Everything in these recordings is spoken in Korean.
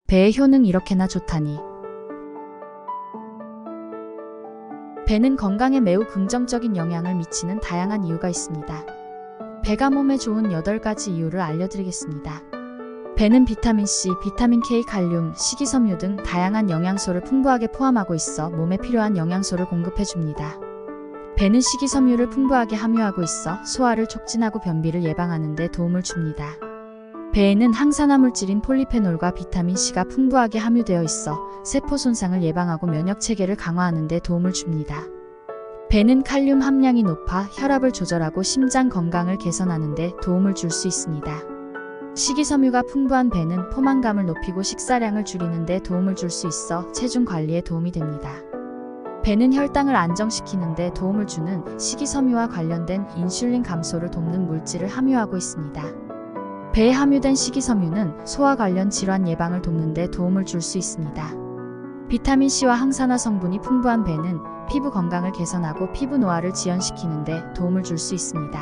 배의 효능 이렇게나 좋다니. 배는 건강에 매우 긍정적인 영향을 미치는 다양한 이유가 있습니다. 배가 몸에 좋은 8가지 이유를 알려드리겠습니다. 배는 비타민C, 비타민 K, 칼륨, 식이섬유 등 다양한 영양소를 풍부하게 포함하고 있어 몸에 필요한 영양소를 공급해줍니다. 배는 식이섬유를 풍부하게 함유하고 있어 소화를 촉진하고 변비를 예방하는 데 도움을 줍니다. 배에는 항산화 물질인 폴리페놀과 비타민C가 풍부하게 함유되어 있어 세포 손상을 예방하고 면역 체계를 강화하는 데 도움을 줍니다. 배는 칼륨 함량이 높아 혈압을 조절하고 심장 건강을 개선하는 데 도움을 줄 수 있습니다. 식이섬유가 풍부한 배는 포만감을 높이고 식사량을 줄이는 데 도움을 줄 수 있어 체중 관리에 도움이 됩니다. 배는 혈당을 안정시키는 데 도움을 주는 식이섬유와 관련된 인슐린 감소를 돕는 물질을 함유하고 있습니다. 배에 함유된 식이섬유는 소화 관련 질환 예방을 돕는 데 도움을 줄 수 있습니다. 비타민C와 항산화 성분이 풍부한 배는 피부 건강을 개선하고 피부 노화를 지연시키는 데 도움을 줄 수 있습니다.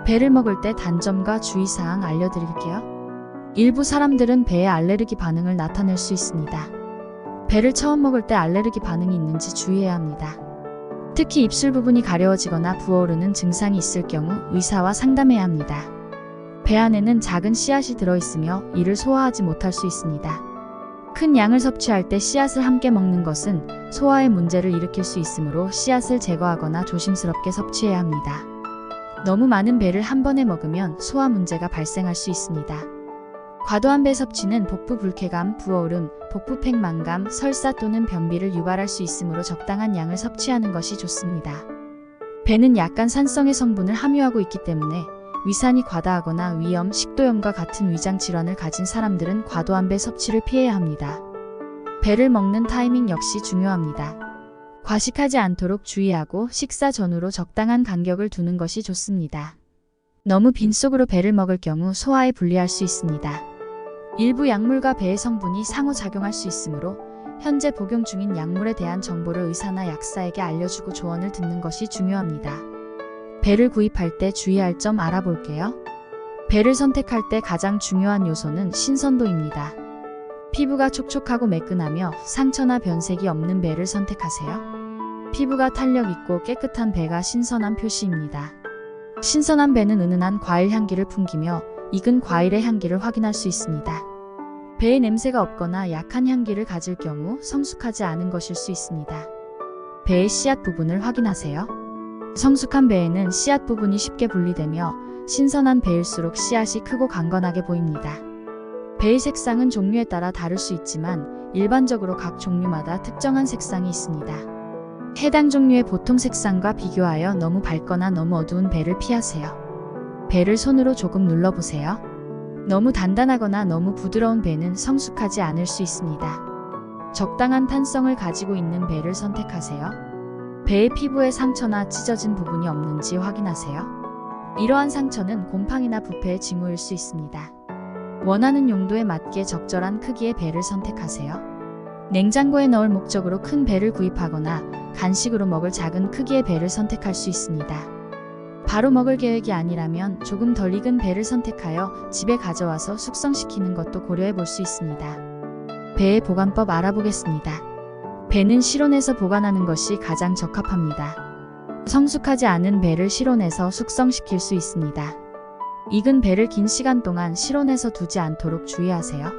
배를 먹을 때 단점과 주의사항 알려드릴게요. 일부 사람들은 배에 알레르기 반응을 나타낼 수 있습니다. 배를 처음 먹을 때 알레르기 반응이 있는지 주의해야 합니다. 특히 입술 부분이 가려워지거나 부어오르는 증상이 있을 경우 의사와 상담해야 합니다. 배 안에는 작은 씨앗이 들어있으며 이를 소화하지 못할 수 있습니다. 큰 양을 섭취할 때 씨앗을 함께 먹는 것은 소화에 문제를 일으킬 수 있으므로 씨앗을 제거하거나 조심스럽게 섭취해야 합니다. 너무 많은 배를 한 번에 먹으면 소화 문제가 발생할 수 있습니다. 과도한 배 섭취는 복부 불쾌감, 부어오름, 복부 팽만감, 설사 또는 변비를 유발할 수 있으므로 적당한 양을 섭취하는 것이 좋습니다. 배는 약간 산성의 성분을 함유하고 있기 때문에 위산이 과다하거나 위염, 식도염과 같은 위장 질환을 가진 사람들은 과도한 배 섭취를 피해야 합니다. 배를 먹는 타이밍 역시 중요합니다. 과식하지 않도록 주의하고 식사 전후로 적당한 간격을 두는 것이 좋습니다. 너무 빈속으로 배를 먹을 경우 소화에 불리할 수 있습니다. 일부 약물과 배의 성분이 상호작용할 수 있으므로 현재 복용 중인 약물에 대한 정보를 의사나 약사에게 알려주고 조언을 듣는 것이 중요합니다. 배를 구입할 때 주의할 점 알아볼게요. 배를 선택할 때 가장 중요한 요소는 신선도입니다. 피부가 촉촉하고 매끈하며 상처나 변색이 없는 배를 선택하세요. 피부가 탄력 있고 깨끗한 배가 신선한 표시입니다. 신선한 배는 은은한 과일 향기를 풍기며 익은 과일의 향기를 확인할 수 있습니다. 배에 냄새가 없거나 약한 향기를 가질 경우 성숙하지 않은 것일 수 있습니다. 배의 씨앗 부분을 확인하세요. 성숙한 배에는 씨앗 부분이 쉽게 분리되며 신선한 배일수록 씨앗이 크고 강건하게 보입니다. 배의 색상은 종류에 따라 다를 수 있지만 일반적으로 각 종류마다 특정한 색상이 있습니다. 해당 종류의 보통 색상과 비교하여 너무 밝거나 너무 어두운 배를 피하세요. 배를 손으로 조금 눌러보세요. 너무 단단하거나 너무 부드러운 배는 성숙하지 않을 수 있습니다. 적당한 탄성을 가지고 있는 배를 선택하세요. 배의 피부에 상처나 찢어진 부분이 없는지 확인하세요. 이러한 상처는 곰팡이나 부패의 징후일 수 있습니다. 원하는 용도에 맞게 적절한 크기의 배를 선택하세요. 냉장고에 넣을 목적으로 큰 배를 구입하거나 간식으로 먹을 작은 크기의 배를 선택할 수 있습니다. 바로 먹을 계획이 아니라면 조금 덜 익은 배를 선택하여 집에 가져와서 숙성시키는 것도 고려해 볼 수 있습니다. 배의 보관법 알아보겠습니다. 배는 실온에서 보관하는 것이 가장 적합합니다. 성숙하지 않은 배를 실온에서 숙성시킬 수 있습니다. 익은 배를 긴 시간 동안 실온에서 두지 않도록 주의하세요.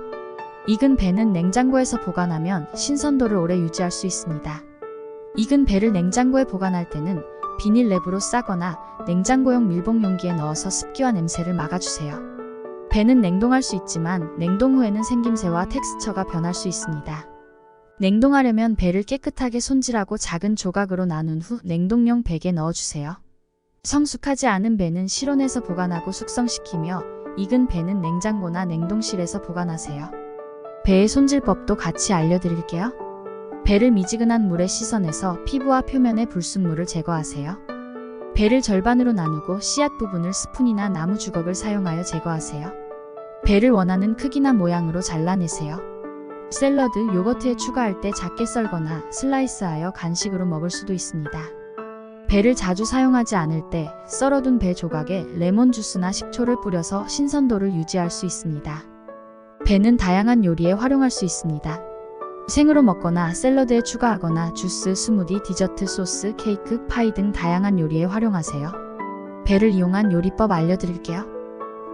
익은 배는 냉장고에서 보관하면 신선도를 오래 유지할 수 있습니다. 익은 배를 냉장고에 보관할 때는 비닐랩으로 싸거나 냉장고용 밀봉 용기에 넣어서 습기와 냄새를 막아주세요. 배는 냉동할 수 있지만 냉동 후에는 생김새와 텍스처가 변할 수 있습니다. 냉동하려면 배를 깨끗하게 손질하고 작은 조각으로 나눈 후 냉동용 백에 넣어주세요. 성숙하지 않은 배는 실온에서 보관하고 숙성시키며 익은 배는 냉장고나 냉동실에서 보관하세요. 배의 손질법도 같이 알려드릴게요. 배를 미지근한 물에 씻어내서 피부와 표면의 불순물을 제거하세요. 배를 절반으로 나누고 씨앗 부분을 스푼이나 나무 주걱을 사용하여 제거하세요. 배를 원하는 크기나 모양으로 잘라내세요. 샐러드, 요거트에 추가할 때 작게 썰거나 슬라이스하여 간식으로 먹을 수도 있습니다. 배를 자주 사용하지 않을 때 썰어둔 배 조각에 레몬 주스나 식초를 뿌려서 신선도를 유지할 수 있습니다. 배는 다양한 요리에 활용할 수 있습니다. 생으로 먹거나 샐러드에 추가하거나 주스, 스무디, 디저트, 소스, 케이크, 파이 등 다양한 요리에 활용하세요. 배를 이용한 요리법 알려드릴게요.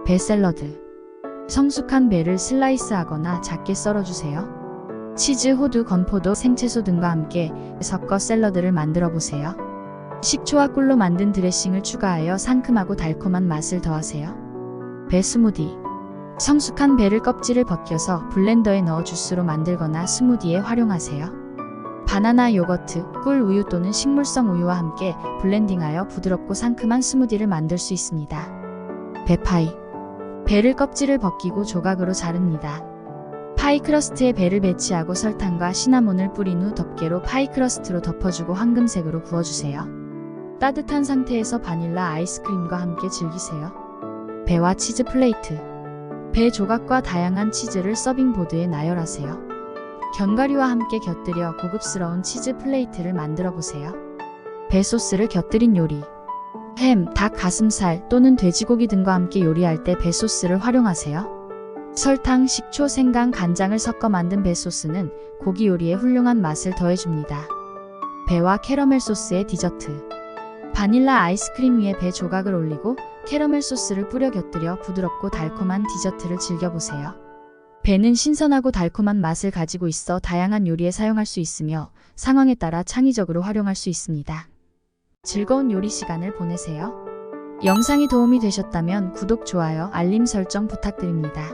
배 샐러드. 성숙한 배를 슬라이스하거나 작게 썰어주세요. 치즈, 호두, 건포도, 생채소 등과 함께 섞어 샐러드를 만들어 보세요. 식초와 꿀로 만든 드레싱을 추가하여 상큼하고 달콤한 맛을 더하세요. 배 스무디. 성숙한 배를 껍질을 벗겨서 블렌더에 넣어 주스로 만들거나 스무디에 활용하세요. 바나나, 요거트, 꿀, 우유 또는 식물성 우유와 함께 블렌딩하여 부드럽고 상큼한 스무디를 만들 수 있습니다. 배 파이. 배를 껍질을 벗기고 조각으로 자릅니다. 파이 크러스트에 배를 배치하고 설탕과 시나몬을 뿌린 후 덮개로 파이 크러스트로 덮어주고 황금색으로 구워주세요. 따뜻한 상태에서 바닐라 아이스크림과 함께 즐기세요. 배와 치즈 플레이트. 배 조각과 다양한 치즈를 서빙 보드에 나열하세요. 견과류와 함께 곁들여 고급스러운 치즈 플레이트를 만들어 보세요. 배 소스를 곁들인 요리. 햄, 닭, 가슴살 또는 돼지고기 등과 함께 요리할 때 배 소스를 활용하세요. 설탕, 식초, 생강, 간장을 섞어 만든 배 소스는 고기 요리에 훌륭한 맛을 더해줍니다. 배와 캐러멜 소스의 디저트. 바닐라 아이스크림 위에 배 조각을 올리고 캐러멜 소스를 뿌려 곁들여 부드럽고 달콤한 디저트를 즐겨보세요. 배는 신선하고 달콤한 맛을 가지고 있어 다양한 요리에 사용할 수 있으며 상황에 따라 창의적으로 활용할 수 있습니다. 즐거운 요리 시간을 보내세요. 영상이 도움이 되셨다면 구독, 좋아요, 알림 설정 부탁드립니다.